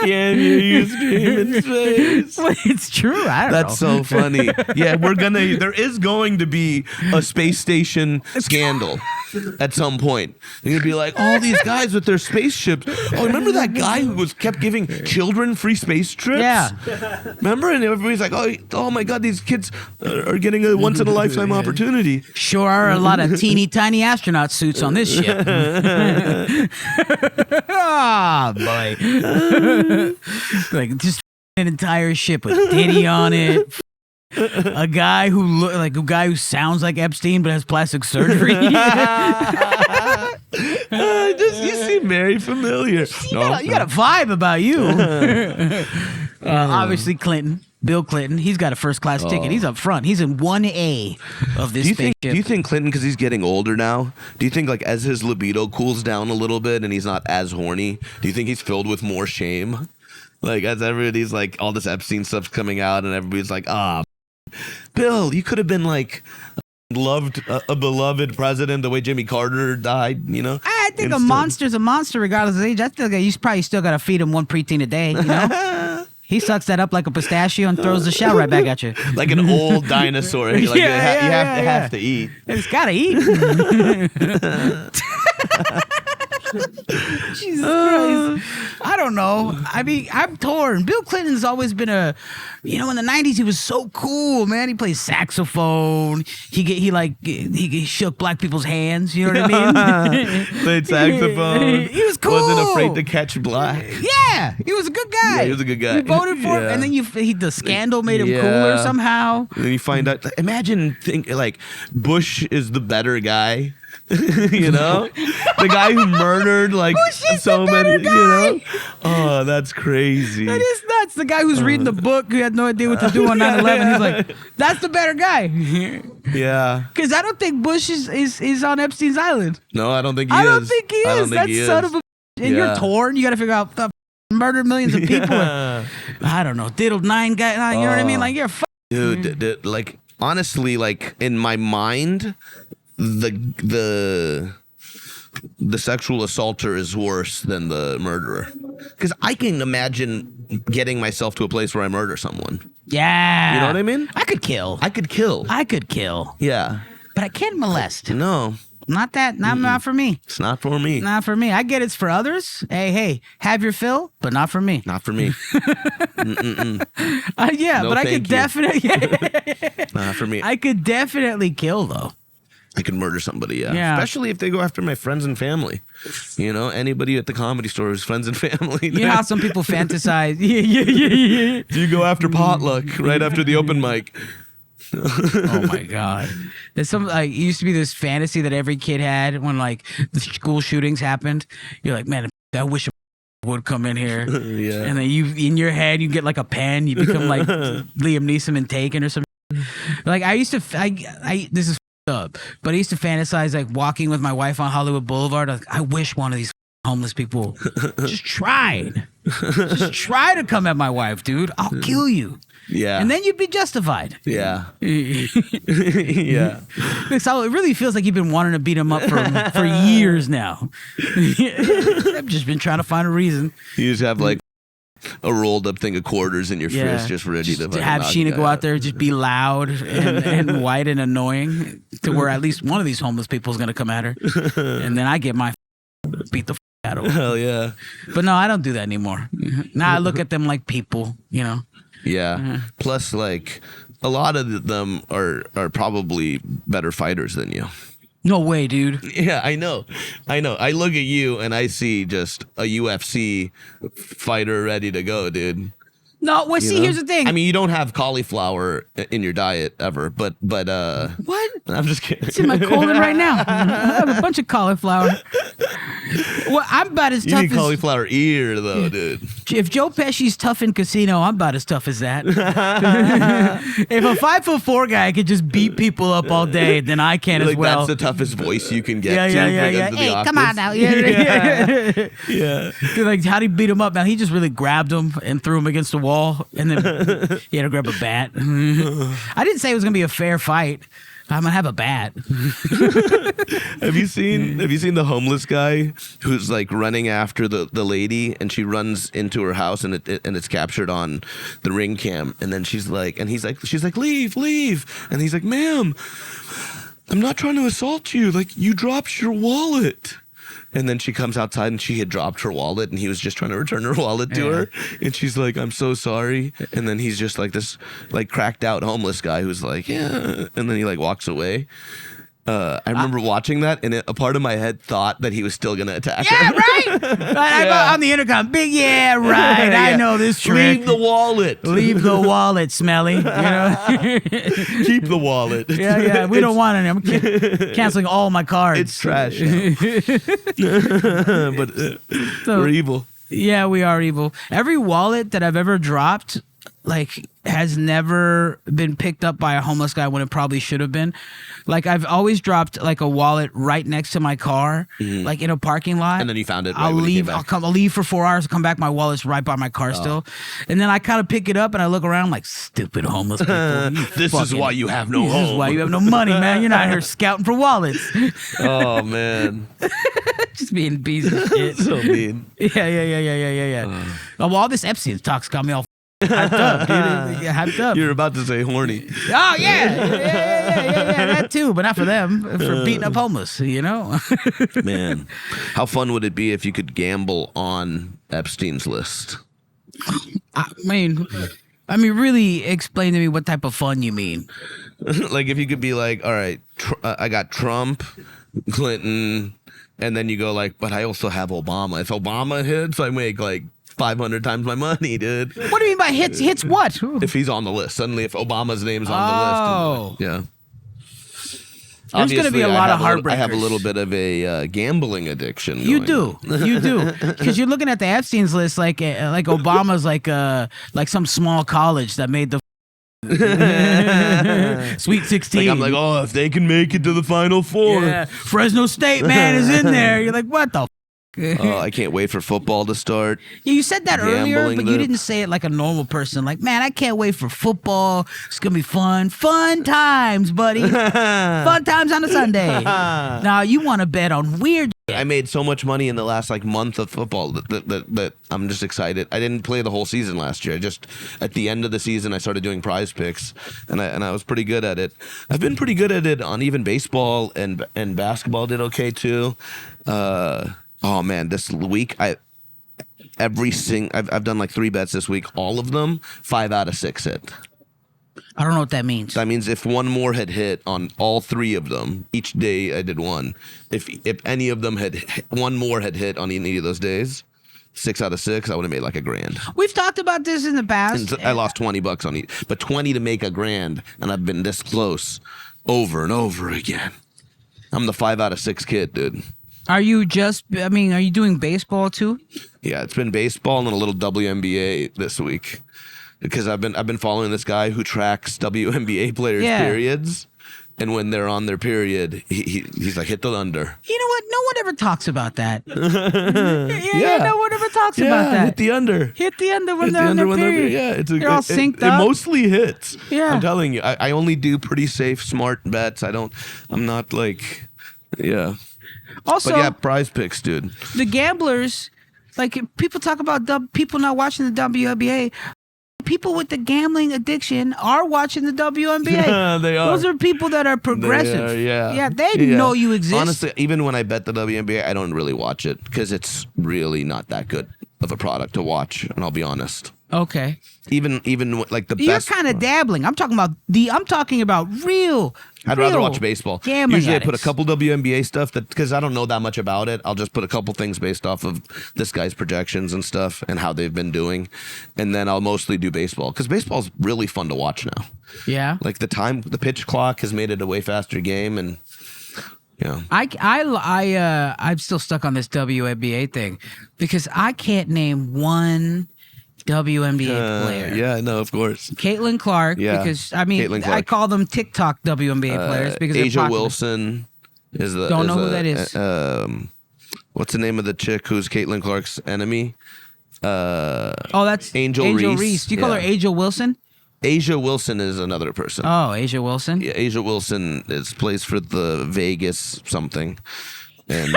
Speaker 3: can't hear you scream in space.
Speaker 1: Well, it's true. I don't know.
Speaker 3: That's so funny. Yeah, there is going to be a space station scandal at some point. You're going to be like, all these guys with their spaceships. Oh, remember that guy who kept giving children free space trips?
Speaker 1: Yeah.
Speaker 3: Remember? And everybody's like, oh my God, these kids are getting a once-in-a-lifetime opportunity.
Speaker 1: Sure are a lot of teeny tiny astronaut suits on this ship. Ah, boy. Like just an entire ship with Diddy on it. A guy who sounds like Epstein but has plastic surgery.
Speaker 3: You seem very familiar.
Speaker 1: You got a vibe about you. Obviously Clinton. Bill Clinton, he's got a first-class ticket. He's up front. He's in 1A of this spaceship.
Speaker 3: Do you think Clinton, because he's getting older now, do you think like as his libido cools down a little bit and he's not as horny, do you think he's filled with more shame? Like as everybody's like, all this Epstein stuff's coming out and everybody's like, Bill, you could have been like a beloved president the way Jimmy Carter died, you know?
Speaker 1: I think a monster's a monster regardless of age. I think you probably still got to feed him one preteen a day, you know? He sucks that up like a pistachio and throws the shell right back at you.
Speaker 3: Like an old dinosaur. Like you have to eat.
Speaker 1: It's gotta eat. Jesus Christ. I don't know. I mean, I'm torn. Bill Clinton's always been in the 90s, he was so cool, man. He played saxophone. He shook black people's hands. You know what I mean?
Speaker 3: Played saxophone.
Speaker 1: He was cool.
Speaker 3: Wasn't afraid to catch black.
Speaker 1: Yeah, he was a good guy.
Speaker 3: Yeah, he was a good guy.
Speaker 1: We voted for him, and then the scandal made him cooler somehow.
Speaker 3: And then you find out, imagine Bush is the better guy. You know, the guy who murdered so many.
Speaker 1: Guy.
Speaker 3: You know, oh, that's crazy.
Speaker 1: That is nuts. The guy who's reading the book who had no idea what to do on 9/11. He's like, that's the better guy.
Speaker 3: Yeah,
Speaker 1: because I don't think Bush is on Epstein's island.
Speaker 3: No, I don't think he is.
Speaker 1: I don't think he is. That son of a. And you're torn. You got to figure out the murdered millions of people. I don't know. Diddled 9 guys. You know what I mean? Like you're
Speaker 3: dude. Like honestly, like in my mind. The sexual assaulter is worse than the murderer, because I can imagine getting myself to a place where I murder someone.
Speaker 1: Yeah,
Speaker 3: you know what I mean.
Speaker 1: I could kill.
Speaker 3: Yeah,
Speaker 1: but I can't molest.
Speaker 3: No,
Speaker 1: not that. Not for me.
Speaker 3: It's not for me.
Speaker 1: Not for me. I get it's for others. Hey, have your fill, but not for me.
Speaker 3: Not for me.
Speaker 1: Yeah, no, but I could definitely.
Speaker 3: Not for me.
Speaker 1: I could definitely kill though.
Speaker 3: I could murder somebody,
Speaker 1: Yeah.
Speaker 3: Especially if they go after my friends and family. You know, anybody at the Comedy Store is friends and family.
Speaker 1: You know how some people fantasize. Yeah.
Speaker 3: You go after potluck right after the open mic.
Speaker 1: Oh my god! There's some like it used to be this fantasy that every kid had when like the school shootings happened. You're like, man, I wish would come in here.
Speaker 3: Yeah.
Speaker 1: And then you in your head you get like a pen. You become like Liam Neeson in Taken or something. Like I used to. I this is up, but I used to fantasize like walking with my wife on Hollywood Boulevard. Like, I wish one of these homeless people just tried to come at my wife, dude. I'll kill you.
Speaker 3: Yeah.
Speaker 1: And then you'd be justified.
Speaker 3: Yeah.
Speaker 1: Yeah. So it really feels like you've been wanting to beat him up for years now. I've just been trying to find a reason.
Speaker 3: You just have like a rolled up thing of quarters in your
Speaker 1: Yeah.
Speaker 3: fist just ready to fucking
Speaker 1: have
Speaker 3: knock
Speaker 1: Sheena
Speaker 3: a
Speaker 1: go
Speaker 3: guy
Speaker 1: out there, just be loud and white and annoying to where at least one of these homeless people is going to come at her. And then I get my beat the out of her.
Speaker 3: Hell yeah.
Speaker 1: But no, I don't do that anymore. Now I look at them like people, you know.
Speaker 3: Yeah. Plus, like, a lot of them are probably better fighters than you.
Speaker 1: No way, dude.
Speaker 3: Yeah, I know. I look at you and I see just a UFC fighter ready to go, dude.
Speaker 1: No, well,
Speaker 3: You
Speaker 1: see,
Speaker 3: know?
Speaker 1: here's the thing.
Speaker 3: I mean, you don't have cauliflower in your diet ever, but
Speaker 1: what?
Speaker 3: I'm just kidding.
Speaker 1: It's in my colon right now. I have a bunch of cauliflower. Well, I'm about as
Speaker 3: You
Speaker 1: tough
Speaker 3: need
Speaker 1: as
Speaker 3: cauliflower ear, though, dude.
Speaker 1: if Joe Pesci's tough in Casino. I'm about as tough as that. If a 5'4" guy could just beat people up all day, then I can as
Speaker 3: Like,
Speaker 1: well.
Speaker 3: that's the toughest voice you can get
Speaker 1: Yeah,
Speaker 3: to.
Speaker 1: yeah.
Speaker 3: because of the
Speaker 1: Hey, come on
Speaker 3: octaves.
Speaker 1: now. Yeah.
Speaker 3: Yeah.
Speaker 1: Dude, like, how'd he beat him up? Now he just really grabbed him and threw him against the wall, and then he had to grab a bat. I didn't say it was gonna be a fair fight. I'm gonna have a bat.
Speaker 3: Have you seen the homeless guy who's like running after the lady, and she runs into her house, and it's captured on the ring cam, and then she's like leave, and he's like, ma'am, I'm not trying to assault you, like, you dropped your wallet. And then she comes outside and she had dropped her wallet, and he was just trying to return her wallet to her. And she's like, I'm so sorry. And then he's just like this like cracked out homeless guy who's like, yeah. And then he like walks away. I remember watching that, and a part of my head thought that he was still going to attack her.
Speaker 1: Yeah, right. I on the intercom, big yeah, right. I know this trick.
Speaker 3: Leave the wallet.
Speaker 1: Leave the wallet, Smelly. You know.
Speaker 3: Keep the wallet.
Speaker 1: Yeah. We don't want any. I'm canceling all my cards.
Speaker 3: It's trash now. But we're evil.
Speaker 1: Yeah, we are evil. Every wallet that I've ever dropped, like, has never been picked up by a homeless guy when it probably should have been. Like, I've always dropped like a wallet right next to my car, like in a parking lot.
Speaker 3: And then you found it right
Speaker 1: I'll
Speaker 3: when you came
Speaker 1: leave.
Speaker 3: back.
Speaker 1: I'll leave for 4 hours. Come back. My wallet's right by my car still. And then I kind of pick it up and I look around like, stupid homeless people.
Speaker 3: This is why you have no
Speaker 1: This
Speaker 3: home.
Speaker 1: is why you have no money, man. You're not here scouting for wallets.
Speaker 3: Oh, man.
Speaker 1: Just being bees and shit.
Speaker 3: So mean.
Speaker 1: Yeah. Oh, well, all this Epstein talk's got me all hyped up, dude. Hyped up.
Speaker 3: You're about to say horny.
Speaker 1: Oh yeah, that too, but not for them. For beating up homeless, you know.
Speaker 3: Man, how fun would it be if you could gamble on Epstein's list?
Speaker 1: I mean, really explain to me what type of fun you mean.
Speaker 3: Like, if you could be like, all right, I got Trump, Clinton, and then you go like, but I also have Obama. If Obama hits, I make like 500 times my money, dude.
Speaker 1: What do you mean by hits? Hits what?
Speaker 3: If he's on the list, suddenly if Obama's name's on
Speaker 1: Oh.
Speaker 3: the list, yeah.
Speaker 1: There's going to be a lot of heartbreakers.
Speaker 3: I have a little bit of a gambling addiction.
Speaker 1: You
Speaker 3: going on.
Speaker 1: do, because you're looking at the Epstein's list like Obama's like some small college that made the Sweet 16.
Speaker 3: Like, I'm like, oh, if they can make it to the Final Four.
Speaker 1: Yeah. Fresno State man is in there. You're like, what the?
Speaker 3: Oh, I can't wait for football to start.
Speaker 1: Yeah, you said that earlier,
Speaker 3: Gambling
Speaker 1: but you
Speaker 3: the-
Speaker 1: didn't say it like a normal person. Like, man, I can't wait for football. It's gonna be fun. Fun times, buddy. Fun times on a Sunday. Now you want to bet on weird.
Speaker 3: I made so much money in the last like month of football that I'm just excited. I didn't play the whole season last year. I just at the end of the season I started doing prize picks, and I was pretty good at it. I've been pretty good at it on even baseball, and basketball did okay too. Oh man, this week I've done like 3 bets this week. All of them 5 out of 6 hit.
Speaker 1: I don't know what that means.
Speaker 3: That means if one more had hit on all 3 of them, each day I did one. If any of them one more had hit on any of those days, 6 out of 6, I would have made like $1,000.
Speaker 1: We've talked about this in the past.
Speaker 3: And I lost $20 on each, but 20 to make $1,000, and I've been this close over and over again. I'm the 5 out of 6 kid, dude.
Speaker 1: Are you doing baseball too?
Speaker 3: Yeah, it's been baseball and a little WNBA this week. Because I've been following this guy who tracks WNBA players' periods, and when they're on their period, he's like, hit the under.
Speaker 1: You know what? No one ever talks about that. yeah, no one ever talks about that.
Speaker 3: Hit the under.
Speaker 1: Hit the under when they're on their period.
Speaker 3: They're
Speaker 1: all synced up.
Speaker 3: It mostly hits.
Speaker 1: Yeah,
Speaker 3: I'm telling you, I only do pretty safe, smart bets. I'm not like, yeah.
Speaker 1: Also,
Speaker 3: but yeah, prize picks, dude.
Speaker 1: The gamblers, like people talk about people not watching the WNBA. People with the gambling addiction are watching the WNBA.
Speaker 3: They are.
Speaker 1: Those are people that are progressive.
Speaker 3: They are,
Speaker 1: yeah, they know you exist.
Speaker 3: Honestly, even when I bet the WNBA, I don't really watch it because it's really not that good of a product to watch, and I'll be honest.
Speaker 1: Okay.
Speaker 3: Even like the
Speaker 1: You're
Speaker 3: best.
Speaker 1: You're kind of dabbling. I'm talking about real.
Speaker 3: I'd rather watch baseball. Usually
Speaker 1: addicts.
Speaker 3: I put a couple WNBA stuff because I don't know that much about it. I'll just put a couple things based off of this guy's projections and stuff and how they've been doing. And then I'll mostly do baseball because baseball's really fun to watch now.
Speaker 1: Yeah.
Speaker 3: Like the pitch clock has made it a way faster game, and yeah.
Speaker 1: I'm still stuck on this WNBA thing because I can't name one WNBA player.
Speaker 3: Yeah, no, of course.
Speaker 1: Caitlin Clark, because I call them TikTok WNBA players because
Speaker 3: Asia
Speaker 1: they're
Speaker 3: Wilson is the
Speaker 1: don't know who that is.
Speaker 3: What's the name of the chick who's Caitlin Clark's enemy?
Speaker 1: That's
Speaker 3: Angel Reese.
Speaker 1: Do you call her Asia Wilson?
Speaker 3: Asia Wilson is another person.
Speaker 1: Oh, Asia Wilson.
Speaker 3: Yeah, Asia Wilson plays for the Vegas something, and.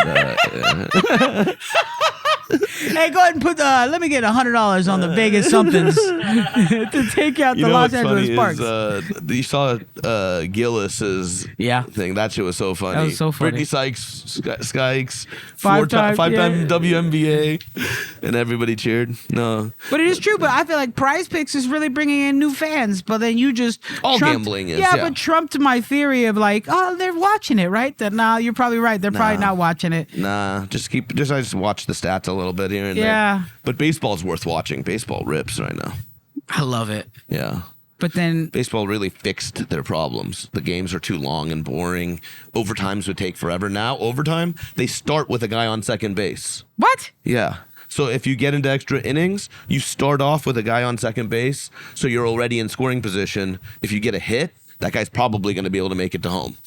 Speaker 1: Hey, go ahead and put. Let me get $100 on the Vegas somethings to take out the Los Angeles Sparks.
Speaker 3: You saw Gillis's thing. That shit was so funny.
Speaker 1: That was so funny.
Speaker 3: Brittany Sykes,
Speaker 1: five-time
Speaker 3: WNBA, and everybody cheered. No,
Speaker 1: but it is true. But I feel like Prize Picks is really bringing in new fans. But then you just
Speaker 3: gambling is.
Speaker 1: Yeah, but trumped my theory of like, oh, they're watching it, right? That you're probably right. They're probably not watching it.
Speaker 3: Nah, I just watch the stats a little bit here and there. But baseball's worth watching. Baseball rips right now.
Speaker 1: I love it.
Speaker 3: Yeah.
Speaker 1: But then
Speaker 3: baseball really fixed their problems. The games are too long and boring. Overtimes would take forever. Now, overtime, they start with a guy on second base.
Speaker 1: What?
Speaker 3: Yeah. So if you get into extra innings, you start off with a guy on second base, so you're already in scoring position. If you get a hit, that guy's probably going to be able to make it to home.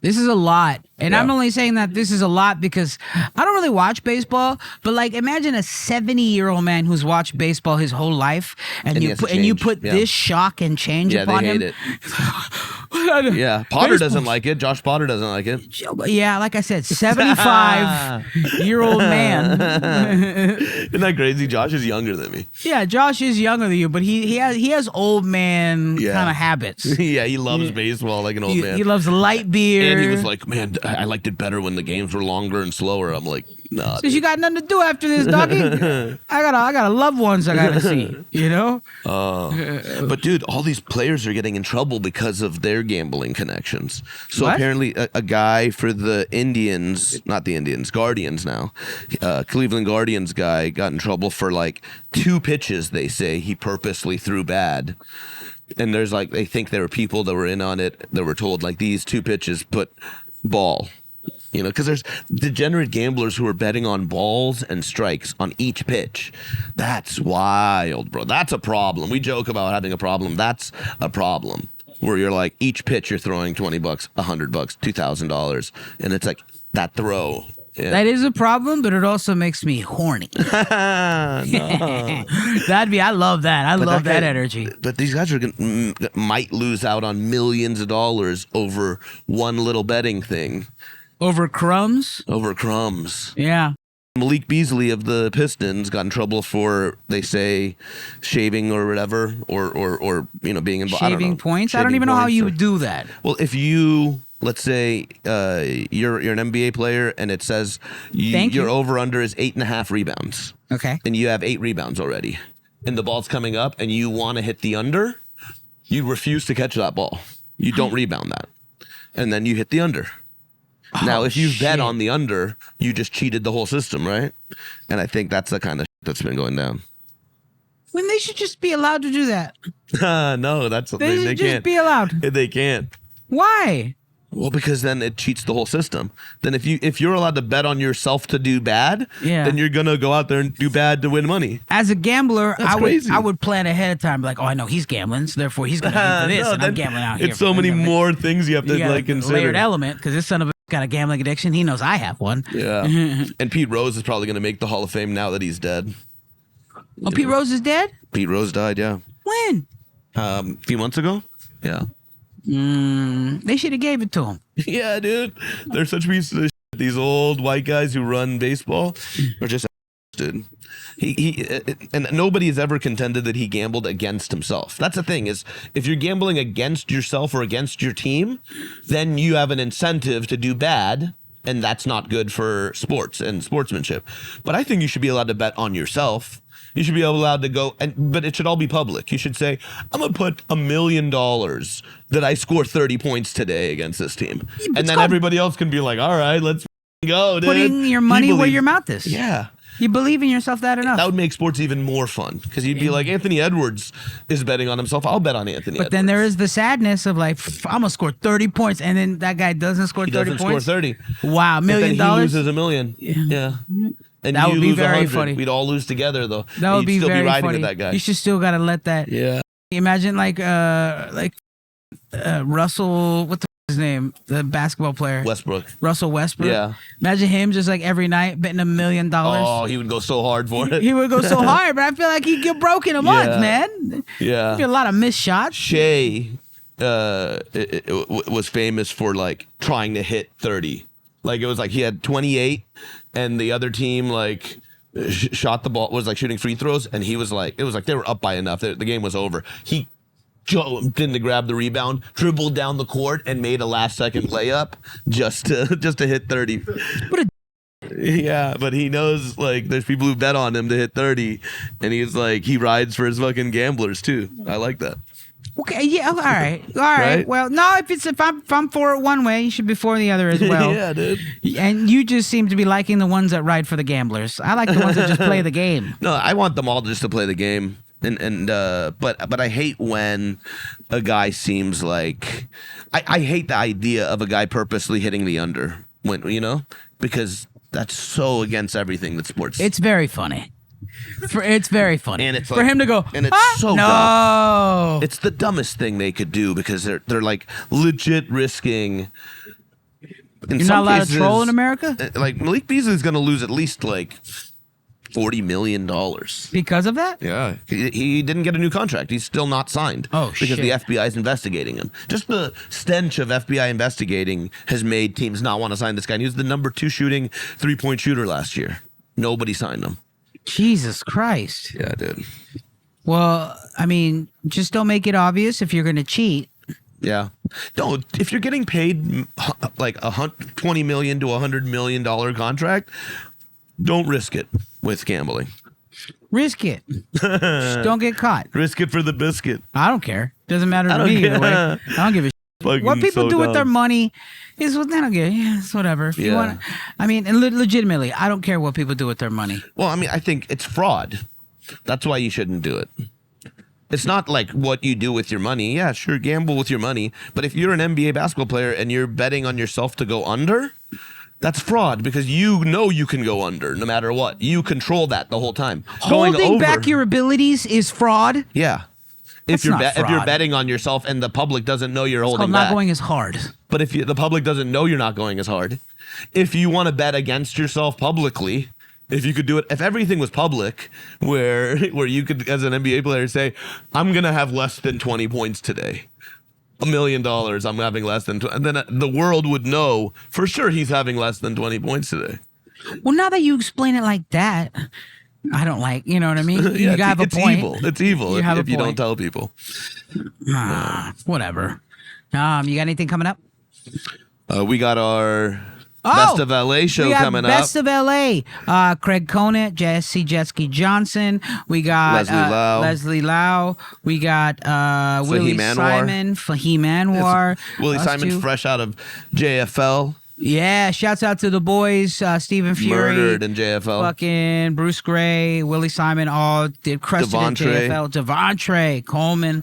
Speaker 1: This is a lot. And I'm only saying that this is a lot because I don't really watch baseball, but like imagine a 70-year-old man who's watched baseball his whole life and you put this shock and change upon him.
Speaker 3: Yeah, they hate it. Yeah, Potter doesn't like it. Josh Potter doesn't like it.
Speaker 1: Yeah, like I said, 75-year-old man.
Speaker 3: Isn't that crazy? Josh is younger than me.
Speaker 1: Yeah, Josh is younger than you, but he has old man kind of habits.
Speaker 3: Yeah, he loves baseball like an old man.
Speaker 1: He loves light beer.
Speaker 3: And he was like, man, I liked it better when the games were longer and slower. I'm like, nah.
Speaker 1: Because you got nothing to do after this, doggy. I got loved ones I gotta see, you know?
Speaker 3: But dude, all these players are getting in trouble because of their gambling connections. So apparently a guy for the Guardians now, Cleveland Guardians guy got in trouble for like 2 pitches they say he purposely threw bad. And there's like, they think there were people that were in on it that were told like these 2 pitches put ball, you know, because there's degenerate gamblers who are betting on balls and strikes on each pitch. That's wild, bro. That's a problem. We joke about having a problem. That's a problem where you're like each pitch you're throwing $20, $100, $2,000, and it's like that throw. Yeah.
Speaker 1: That is a problem, but it also makes me horny. I love that. I love that energy.
Speaker 3: But these guys might lose out on millions of dollars over one little betting thing.
Speaker 1: Over crumbs?
Speaker 3: Over crumbs.
Speaker 1: Yeah.
Speaker 3: Malik Beasley of the Pistons got in trouble for, they say, shaving or whatever, or you know, being involved.
Speaker 1: Shaving points? I don't even know how you would do that.
Speaker 3: Well, if you... Let's say you're an NBA player and it says your over-under is 8.5 rebounds.
Speaker 1: Okay.
Speaker 3: And you have 8 rebounds already. And the ball's coming up and you want to hit the under, You refuse to catch that ball. You don't rebound that. And then you hit the under. Now, if you bet on the under, you just cheated the whole system, right? And I think that's the kind of that's been going down.
Speaker 1: When they should just be allowed to do that.
Speaker 3: No, that's
Speaker 1: They should
Speaker 3: they
Speaker 1: just
Speaker 3: can't.
Speaker 1: be allowed.
Speaker 3: They can't.
Speaker 1: Why?
Speaker 3: Well, because then it cheats the whole system. Then if you're allowed to bet on yourself to do bad, then you're gonna go out there and do bad to win money.
Speaker 1: As a gambler,
Speaker 3: Crazy.
Speaker 1: I would plan ahead of time, like, oh, I know he's gambling, so therefore he's gonna do this, and I'm gambling out here.
Speaker 3: It's so many more things you have to like consider.
Speaker 1: Layered element, because this son of a got a gambling addiction. He knows I have one.
Speaker 3: Yeah. And Pete Rose is probably gonna make the Hall of Fame now that he's dead.
Speaker 1: Oh, Pete Rose is dead?
Speaker 3: Pete Rose died. Yeah.
Speaker 1: When?
Speaker 3: A few months ago. Yeah.
Speaker 1: They should have gave it to him.
Speaker 3: Yeah, dude. They're such pieces of shit. These old white guys who run baseball are just dude. He and nobody has ever contended that he gambled against himself. That's the thing is, if you're gambling against yourself or against your team, then you have an incentive to do bad, and that's not good for sports and sportsmanship. But I think you should be allowed to bet on yourself. You should be allowed to go, but it should all be public. You should say, I'm going to put $1 million that I score 30 points today against this team. Yeah, and then everybody else can be like, all right, let's go, dude.
Speaker 1: Putting your money where your mouth is.
Speaker 3: Yeah.
Speaker 1: You believe in yourself that enough.
Speaker 3: That would make sports even more fun, because you'd be like, Anthony Edwards is betting on himself. I'll bet on Anthony Edwards.
Speaker 1: But then there is the sadness of like, I'm going to score 30 points, and then that guy doesn't score 30 points.
Speaker 3: He doesn't score 30.
Speaker 1: Wow, $1 million?
Speaker 3: Then he loses $1 million. Yeah. And
Speaker 1: that would be very
Speaker 3: 100.
Speaker 1: funny.
Speaker 3: We'd all lose together, though.
Speaker 1: That would be
Speaker 3: still
Speaker 1: very
Speaker 3: be riding
Speaker 1: funny.
Speaker 3: with that guy.
Speaker 1: You should still got to let that.
Speaker 3: Yeah.
Speaker 1: Imagine like Russell, what's his name? The basketball player.
Speaker 3: Westbrook.
Speaker 1: Russell Westbrook.
Speaker 3: Yeah.
Speaker 1: Imagine him just like every night betting $1 million.
Speaker 3: Oh, he would go so hard for it.
Speaker 1: He would go so hard, but I feel like he'd get broke in a month, man.
Speaker 3: Yeah.
Speaker 1: Be a lot of missed shots.
Speaker 3: Shea was famous for like trying to hit 30. Like it was like he had 28 and the other team like shot the ball, was like shooting free throws, and he was like, it was like they were up by enough. The game was over. He jumped in to grab the rebound, dribbled down the court, and made a last second layup just to hit 30.
Speaker 1: What a
Speaker 3: Yeah, but he knows like there's people who bet on him to hit 30, and he's like he rides for his fucking gamblers too. I like that.
Speaker 1: Okay, yeah, all right. Right? Well, no, if I'm for it one way, you should be for the other as well.
Speaker 3: Yeah, dude.
Speaker 1: And you just seem to be liking the ones that ride for the gamblers. I like the ones that just play the game.
Speaker 3: No, I want them all just to play the game. But I hate when a guy seems like I hate the idea of a guy purposely hitting the under when because that's so against everything that sports.
Speaker 1: It's very funny. It's very funny.
Speaker 3: And it's
Speaker 1: for
Speaker 3: like,
Speaker 1: him to go,
Speaker 3: and it's so
Speaker 1: no.
Speaker 3: dumb. It's the dumbest thing they could do because they're like legit risking.
Speaker 1: You're not allowed to troll in America?
Speaker 3: Like Malik Beasley is going to lose at least like $40 million
Speaker 1: because of that.
Speaker 3: Yeah, he didn't get a new contract. He's still not signed.
Speaker 1: Oh,
Speaker 3: because the FBI is investigating him. Just the stench of FBI investigating has made teams not want to sign this guy. And he was the number 2 shooting 3-point shooter last year. Nobody signed him.
Speaker 1: Jesus Christ.
Speaker 3: Yeah, dude.
Speaker 1: Well, I mean, just don't make it obvious if you're going to cheat.
Speaker 3: Yeah. No, if you're getting paid like $20 million to $100 million contract, don't risk it with gambling.
Speaker 1: Risk it. Just don't get caught.
Speaker 3: Risk it for the biscuit.
Speaker 1: I don't care. Doesn't matter to me either way. I don't give a shit. What people do with their money is what they don't get. Yeah, it's whatever. If you want, I mean, and legitimately, I don't care what people do with their money.
Speaker 3: Well, I mean, I think it's fraud. That's why you shouldn't do it. It's not like what you do with your money. Yeah, sure, gamble with your money. But if you're an NBA basketball player and you're betting on yourself to go under, that's fraud because you know you can go under no matter what. You control that the whole time.
Speaker 1: Holding back your abilities is fraud.
Speaker 3: Yeah. If you're betting on yourself and the public doesn't know you're holding back.
Speaker 1: Not going as hard.
Speaker 3: But if the public doesn't know you're not going as hard, if you want to bet against yourself publicly, if you could do it, if everything was public, where you could, as an NBA player, say, I'm gonna have less than 20 points today. $1 million, I'm having less than 20, and then the world would know for sure he's having less than 20 points today.
Speaker 1: Well, now that you explain it like that, I don't like, you know what I mean? You have a point.
Speaker 3: It's evil if you don't tell people.
Speaker 1: Whatever. You got anything coming up?
Speaker 3: We got our Best of LA show
Speaker 1: we got
Speaker 3: coming
Speaker 1: Best
Speaker 3: up.
Speaker 1: of LA. Craig Conant, Jesse Jetski Johnson. We got Leslie Lau. We got Willie
Speaker 3: Anwar.
Speaker 1: Simon, Fahim Anwar.
Speaker 3: Willie
Speaker 1: us
Speaker 3: Simon's
Speaker 1: two.
Speaker 3: fresh out of JFL.
Speaker 1: Yeah, shouts out to the boys, Stephen Fury.
Speaker 3: Murdered in JFL.
Speaker 1: Fucking Bruce Gray, Willie Simon, all did crushed it at
Speaker 3: Devontre.
Speaker 1: JFL. Devontre Coleman,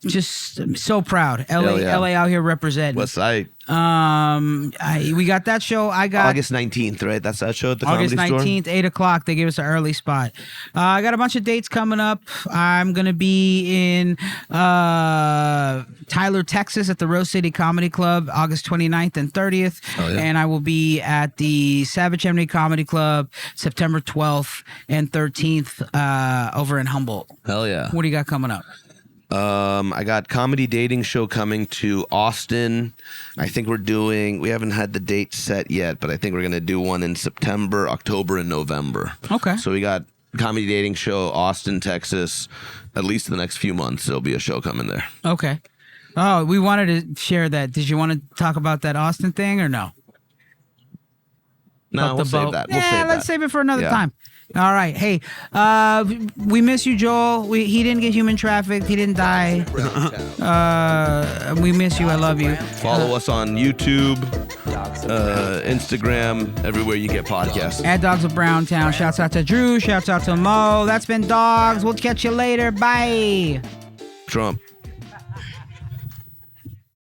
Speaker 1: just so proud.
Speaker 3: Hell yeah.
Speaker 1: LA out here representing.
Speaker 3: West Side.
Speaker 1: We got that show. I got
Speaker 3: August 19th, right? That's that show at the
Speaker 1: August
Speaker 3: Comedy Store?
Speaker 1: 19th, 8 o'clock. They gave us an early spot. I got a bunch of dates coming up. I'm going to be in Tyler, Texas at the Rose City Comedy Club, August 29th and 30th.
Speaker 3: Oh, yeah.
Speaker 1: And I will be at the Savage Emily Comedy Club, September 12th and 13th over in Humboldt.
Speaker 3: Hell yeah.
Speaker 1: What do you got coming up?
Speaker 3: I got comedy dating show coming to Austin. I think we haven't had the date set yet, but I think we're going to do one in September, October, and November.
Speaker 1: Okay.
Speaker 3: So we got comedy dating show, Austin, Texas. At least in the next few months, there'll be a show coming there.
Speaker 1: Okay. Oh, we wanted to share that. Did you want to talk about that Austin thing or no?
Speaker 3: No,
Speaker 1: About
Speaker 3: we'll
Speaker 1: the
Speaker 3: save
Speaker 1: boat?
Speaker 3: that.
Speaker 1: Yeah, let's save it for another
Speaker 3: Yeah.
Speaker 1: time. All right. Hey, we miss you, Joel. He didn't get human trafficked. He didn't die.
Speaker 2: Browntown.
Speaker 1: We miss you. I love you.
Speaker 3: Follow us on YouTube, Instagram, everywhere you get podcasts.
Speaker 1: At Dogs of Browntown. Shouts out to Drew. Shouts out to Mo. That's been Dogs. We'll catch you later. Bye.
Speaker 3: Trump.